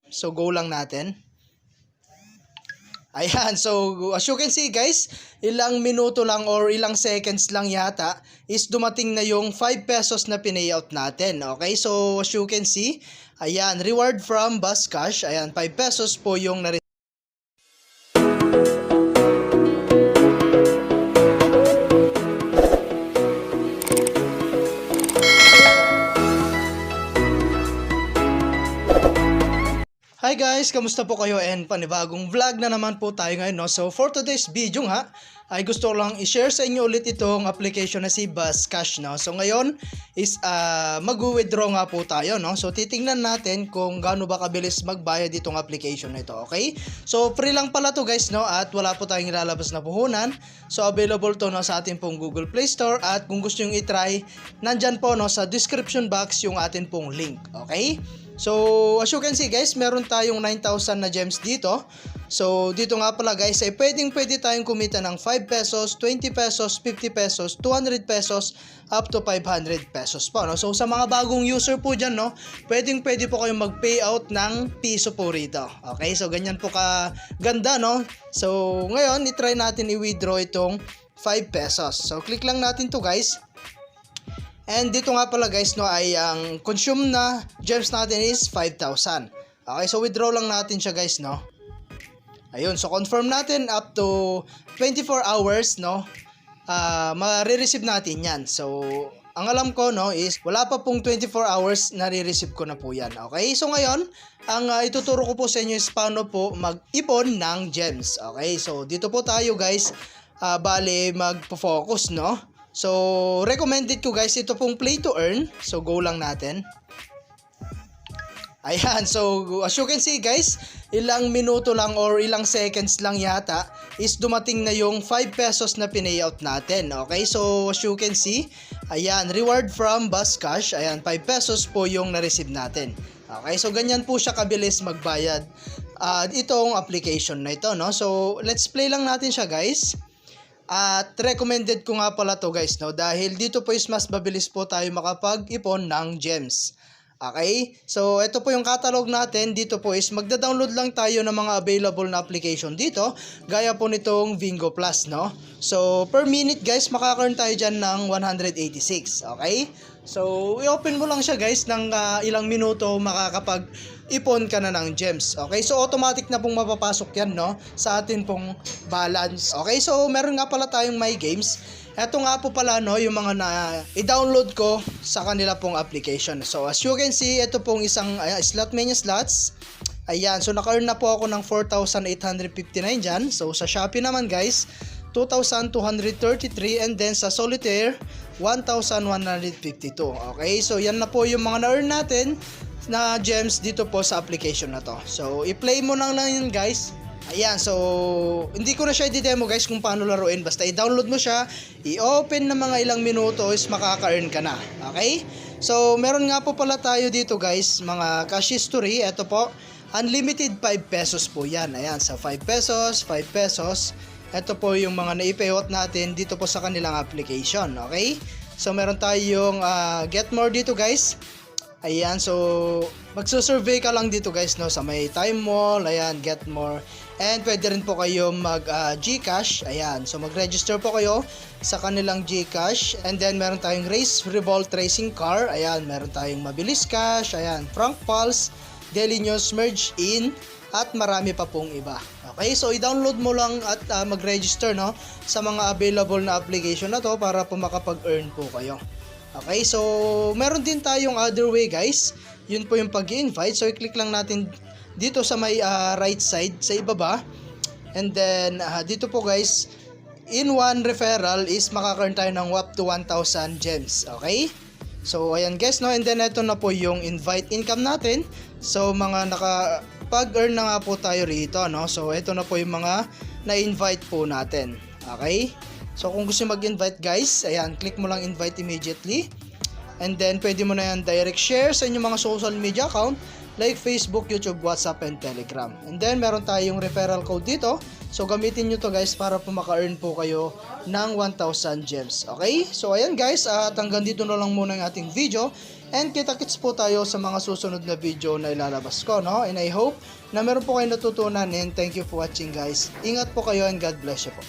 So go lang natin. Ayan, so as you can see guys, ilang minuto lang or ilang seconds lang yata is dumating na yung 5 pesos na pinayout natin. Okay, so as you can see, ayan, reward from Bus Cash. Ayan, 5 pesos po yung na. Hi guys, kamusta po kayo, and panibagong vlog na naman po tayo ngayon, no? So for today's video nga, ay gusto ko lang i-share sa inyo ulit itong application na si Bus Cash, no? So ngayon is mag-withdraw nga po tayo, no? So titingnan natin kung gaano ba kabilis magbayad itong application na ito, okay? So free lang pala to guys, no? At wala po tayong ilalabas na puhunan. So available to, no, sa ating pong Google Play Store, at kung gusto nyo i-try, nandyan po, no, sa description box yung atin pong link, okay? So, as you can see guys, meron tayong 9,000 na gems dito. So, dito nga pala guys, ay pwede tayong kumita ng 5 pesos, 20 pesos, 50 pesos, 200 pesos, up to 500 pesos po, no? So, sa mga bagong user po dyan, no, pwede po kayong mag-payout ng piso po rito. Okay, so ganyan po ka ganda, no? So, ngayon, i-try natin i-withdraw itong 5 pesos. So, click lang natin to guys. And dito nga pala guys, no, ay ang consume na gems natin is 5,000. Okay, so withdraw lang natin siya guys, no. Ayun, so confirm natin up to 24 hours, no. Ma-re-receive natin yan. So, ang alam ko, no, is wala pa pong 24 hours na re-receive ko na po yan. Okay, so ngayon, ang ituturo ko po sa inyo is paano po mag-ipon ng gems. Okay, so dito po tayo guys, bale mag-focus, no. So, recommended ko guys, ito pong play to earn. So, go lang natin. Ayan, so as you can see guys, ilang minuto lang or ilang seconds lang yata is dumating na yung 5 pesos na pinayout natin. Okay, so as you can see, ayan, reward from Bus Cash. Ayan, 5 pesos po yung na-receive natin. Okay, so ganyan po siya kabilis magbayad itong application na ito, no? So, let's play lang natin siya guys. At recommended ko nga pala to guys, no, dahil dito po is mas mabilis po tayo makapag-ipon ng gems. Okay, so ito po yung catalog natin. Dito po is magda-download lang tayo ng mga available na application dito, gaya po nitong Vingo Plus, no. So per minute guys, makaka-earn tayo dyan ng 186. Okay, so i-open mo lang siya guys, ng ilang minuto makakapag-ipon ka na ng gems. Okay, so automatic na pong mapapasok yan, no, sa atin pong balance. Okay, so meron nga pala tayong My Games. Ito nga po pala, no, yung mga na i-download ko sa kanila pong application. So as you can see, ito pong isang Slot Mania Slots. Ayan, so naka-earn na po ako ng 4,859 dyan. So sa Shopee naman guys, 2,233, and then sa Solitaire, 1,152. Okay, so yan na po yung mga na-earn natin na gems dito po sa application na to. So i-play mo lang yun guys. Ayan, so hindi ko na siya i-demo guys kung paano laruin. Basta i-download mo siya, i-open na mga ilang minuto is makaka-earn ka na. Okay? So meron nga po pala tayo dito guys, mga cash history. Ito po, unlimited 5 pesos po yan. Ayan, sa 5 pesos, 5 pesos. Ito po yung mga na-payout natin dito po sa kanilang application. Okay? So meron tayong get more dito guys. Ayan, so magsusurvey ka lang dito guys, no, sa may time mall. Ayan, get more. And pwede rin po kayo mag Gcash. Ayan, so mag-register po kayo sa kanilang Gcash. And then meron tayong Race Revolt Racing Car. Ayan, meron tayong Mabilis Cash. Ayan, Frank Pulse, Daily News, Merge In, at marami pa pong iba. Okay, so i-download mo lang at mag-register, no, sa mga available na application na to para po makapag-earn po kayo. Okay, so meron din tayong other way guys. Yun po yung pag-invite. So i-click lang natin dito sa may right side sa ibaba. And then dito po guys, in one referral is makaka-earn tayo ng up to 1,000 gems. Okay? So ayan guys, no, and then ito na po yung invite income natin. So mga nakapag-earn na nga po tayo rito, no. So ito na po yung mga na-invite po natin. Okay? So kung gusto mag-invite guys, ayan, click mo lang invite immediately. And then pwede mo na yan direct share sa inyong mga social media account like Facebook, YouTube, WhatsApp, and Telegram. And then meron tayong referral code dito. So gamitin nyo to guys para po maka-earn po kayo ng 1,000 gems. Okay? So ayan guys, at hanggang dito na lang muna yung ating video. And kita-kits po tayo sa mga susunod na video na ilalabas ko, no? And I hope na meron po kayo natutunan, and thank you for watching guys. Ingat po kayo and God bless you po.